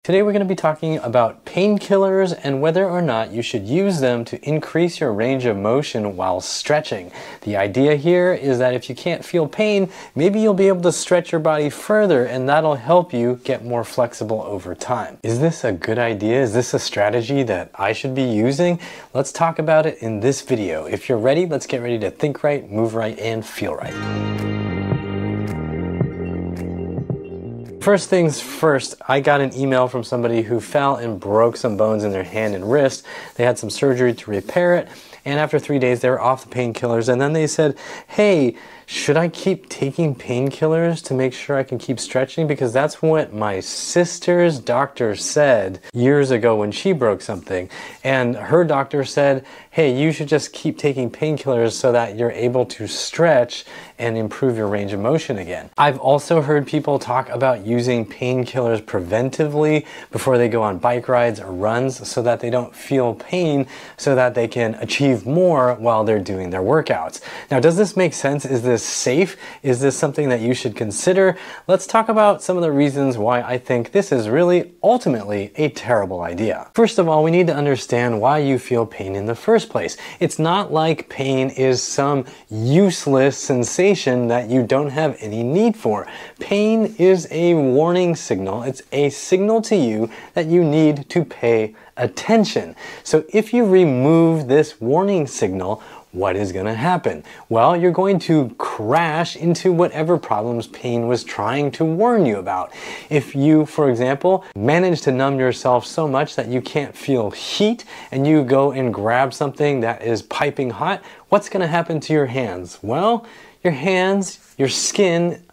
Today we're going to be talking about painkillers and whether or not you should use them to increase your range of motion while stretching. The idea here is that if you can't feel pain, maybe you'll be able to stretch your body further and that'll help you get more flexible over time. Is this a good idea? Is this a strategy that I should be using? Let's talk about it in this video. If you're ready, let's get ready to think right, move right, and feel right. First things first, I got an email from somebody who fell and broke some bones in their hand and wrist. They had some surgery to repair it, and after 3 days they were off the painkillers, and then they said, hey, should I keep taking painkillers to make sure I can keep stretching? Because that's what my sister's doctor said years ago when she broke something. And her doctor said, hey, you should just keep taking painkillers so that you're able to stretch and improve your range of motion again. I've also heard people talk about using painkillers preventively before they go on bike rides or runs so that they don't feel pain, so that they can achieve more while they're doing their workouts. Now, does this make sense? Is this safe? Is this something that you should consider? Let's talk about some of the reasons why I think this is really ultimately a terrible idea. First of all, we need to understand why you feel pain in the first place. It's not like pain is some useless sensation that you don't have any need for. Pain is a warning signal. It's a signal to you that you need to pay attention. So if you remove this warning signal, what is going to happen? Well, you're going to crash into whatever problems pain was trying to warn you about. If you, for example, manage to numb yourself so much that you can't feel heat and you go and grab something that is piping hot, what's going to happen to your hands? Well, your hands, your skin,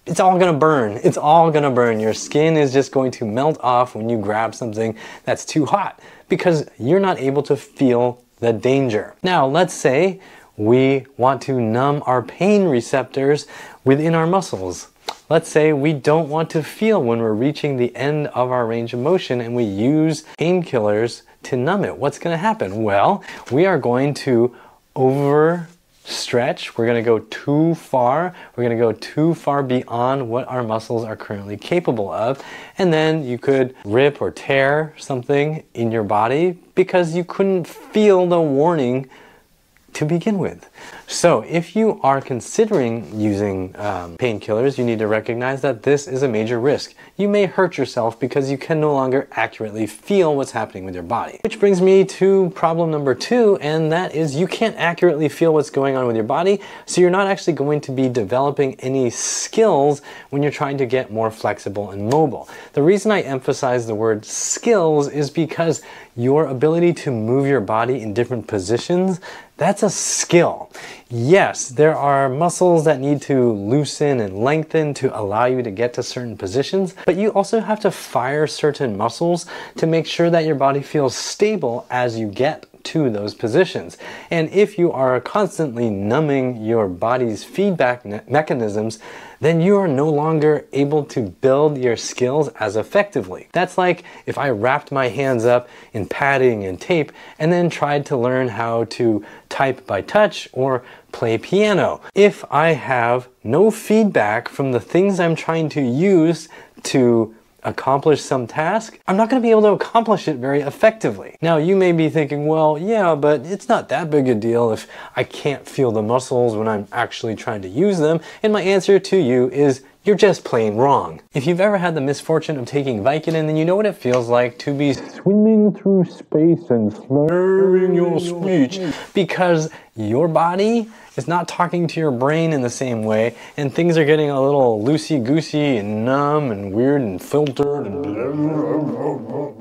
it's all gonna burn. It's all gonna burn. Your skin is just going to melt off when you grab something that's too hot because you're not able to feel the danger. Now, let's say we want to numb our pain receptors within our muscles. Let's say we don't want to feel when we're reaching the end of our range of motion and we use painkillers to numb it. What's gonna happen? Well, we are going to overstretch. We're going to go too far. We're going to go too far beyond what our muscles are currently capable of. And then you could rip or tear something in your body because you couldn't feel the warning to begin with. So if you are considering using painkillers, you need to recognize that this is a major risk. You may hurt yourself because you can no longer accurately feel what's happening with your body. Which brings me to problem number 2, and that is you can't accurately feel what's going on with your body, so you're not actually going to be developing any skills when you're trying to get more flexible and mobile. The reason I emphasize the word skills is because your ability to move your body in different positions, that's a skill. Yes, there are muscles that need to loosen and lengthen to allow you to get to certain positions, but you also have to fire certain muscles to make sure that your body feels stable as you get to those positions. And if you are constantly numbing your body's feedback mechanisms, then you are no longer able to build your skills as effectively. That's like if I wrapped my hands up in padding and tape and then tried to learn how to type by touch or play piano. If I have no feedback from the things I'm trying to use to accomplish some task, I'm not going to be able to accomplish it very effectively. Now, you may be thinking, well, yeah, but it's not that big a deal if I can't feel the muscles when I'm actually trying to use them. And my answer to you is, you're just plain wrong. If you've ever had the misfortune of taking Vicodin, then you know what it feels like to be swimming through space and slurring your speech because your body is not talking to your brain in the same way, and things are getting a little loosey-goosey and numb and weird and filtered and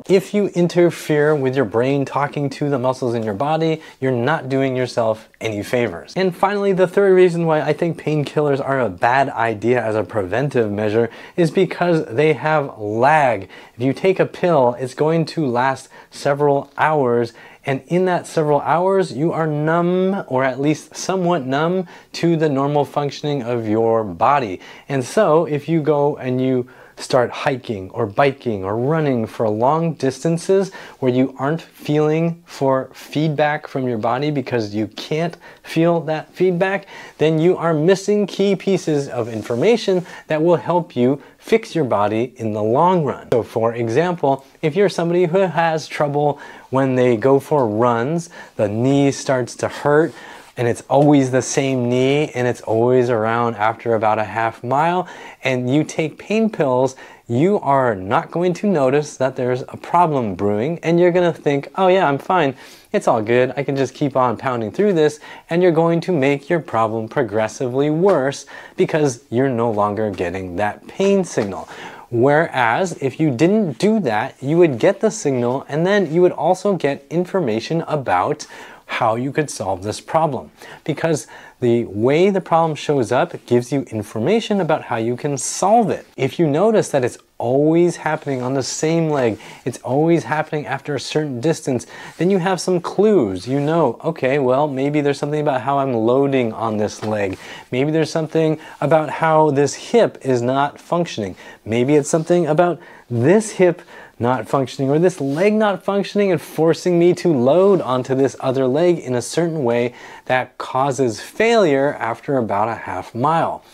if you interfere with your brain talking to the muscles in your body, you're not doing yourself any favors. And finally, the third reason why I think painkillers are a bad idea as a preventive measure is because they have lag. If you take a pill, it's going to last several hours, and in that several hours, you are numb, or at least somewhat numb, to the normal functioning of your body. And so if you go and you start hiking or biking or running for long distances where you aren't feeling for feedback from your body because you can't feel that feedback, then you are missing key pieces of information that will help you fix your body in the long run. So for example, if you're somebody who has trouble when they go for runs, the knee starts to hurt, and it's always the same knee and it's always around after about a half mile, and you take pain pills, you are not going to notice that there's a problem brewing, and you're going to think, oh yeah, I'm fine. It's all good. I can just keep on pounding through this, and you're going to make your problem progressively worse because you're no longer getting that pain signal. Whereas if you didn't do that, you would get the signal, and then you would also get information about how you could solve this problem, because the way the problem shows up gives you information about how you can solve it. If you notice that it's always happening on the same leg, it's always happening after a certain distance, then you have some clues. You know, okay, well, maybe there's something about how I'm loading on this leg. Maybe there's something about how this hip is not functioning. Maybe it's something about this hip not functioning, or this leg not functioning and forcing me to load onto this other leg in a certain way that causes failure after about a half mile.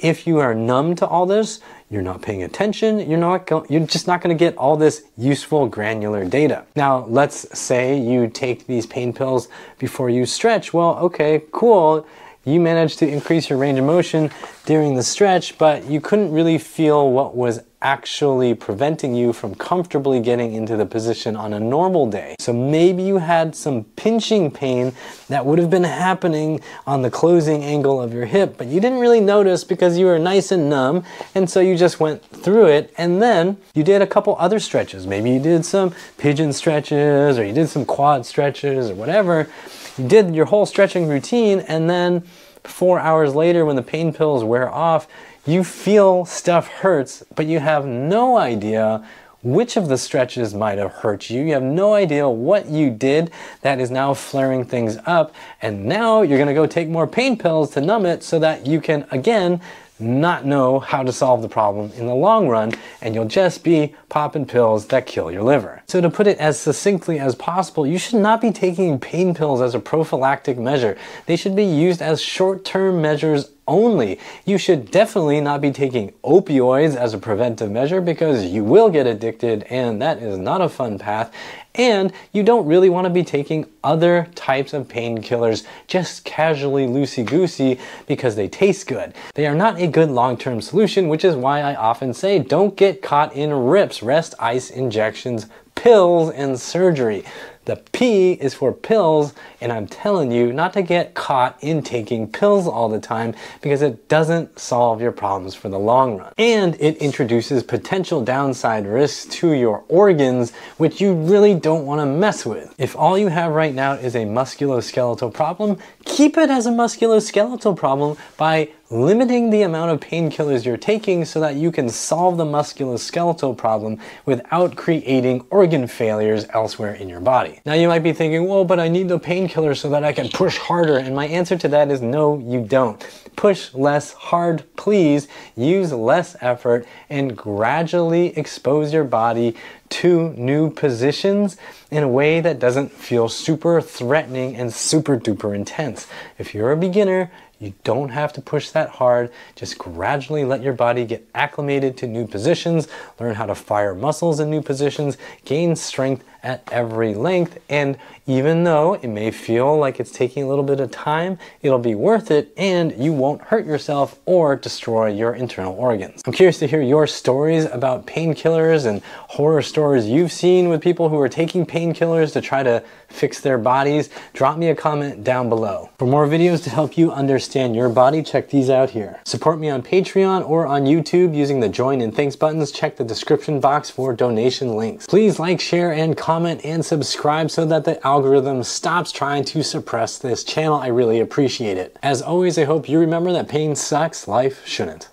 If you are numb to all this, you're not paying attention, you're just not going to get all this useful granular data. Now, let's say you take these pain pills before you stretch. Well, okay, cool. You managed to increase your range of motion during the stretch, but you couldn't really feel what was actually preventing you from comfortably getting into the position on a normal day. So maybe you had some pinching pain that would have been happening on the closing angle of your hip, but you didn't really notice because you were nice and numb, and so you just went through it, and then you did a couple other stretches. Maybe you did some pigeon stretches, or you did some quad stretches, or whatever. You did your whole stretching routine, and then 4 hours later, when the pain pills wear off, you feel stuff hurts, but you have no idea which of the stretches might have hurt you. You have no idea what you did that is now flaring things up, and now you're going to go take more pain pills to numb it so that you can, again, not know how to solve the problem in the long run, and you'll just be popping pills that kill your liver. So to put it as succinctly as possible, you should not be taking pain pills as a prophylactic measure. They should be used as short-term measures only. You should definitely not be taking opioids as a preventive measure because you will get addicted, and that is not a fun path. And you don't really want to be taking other types of painkillers just casually loosey-goosey because they taste good. They are not a good long-term solution, which is why I often say don't get caught in RIPs, rest, ice, injections, pills, and surgery. The P is for pills, and I'm telling you not to get caught in taking pills all the time because it doesn't solve your problems for the long run. And it introduces potential downside risks to your organs, which you really don't want to mess with. If all you have right now is a musculoskeletal problem, keep it as a musculoskeletal problem by limiting the amount of painkillers you're taking so that you can solve the musculoskeletal problem without creating organ failures elsewhere in your body. Now you might be thinking, well, but I need the painkiller so that I can push harder. And my answer to that is no, you don't. Push less hard, please. Use less effort and gradually expose your body to new positions in a way that doesn't feel super threatening and super duper intense. If you're a beginner, you don't have to push that hard. Just gradually let your body get acclimated to new positions, learn how to fire muscles in new positions, gain strength at every length, and even though it may feel like it's taking a little bit of time, it'll be worth it, and you won't hurt yourself or destroy your internal organs. I'm curious to hear your stories about painkillers and horror stories you've seen with people who are taking painkillers to try to fix their bodies. Drop me a comment down below. For more videos to help you understand your body, check these out here. Support me on Patreon or on YouTube using the join and thanks buttons. Check the description box for donation links. Please like, share, and comment and subscribe so that the algorithm stops trying to suppress this channel. I really appreciate it. As always, I hope you remember that pain sucks, life shouldn't.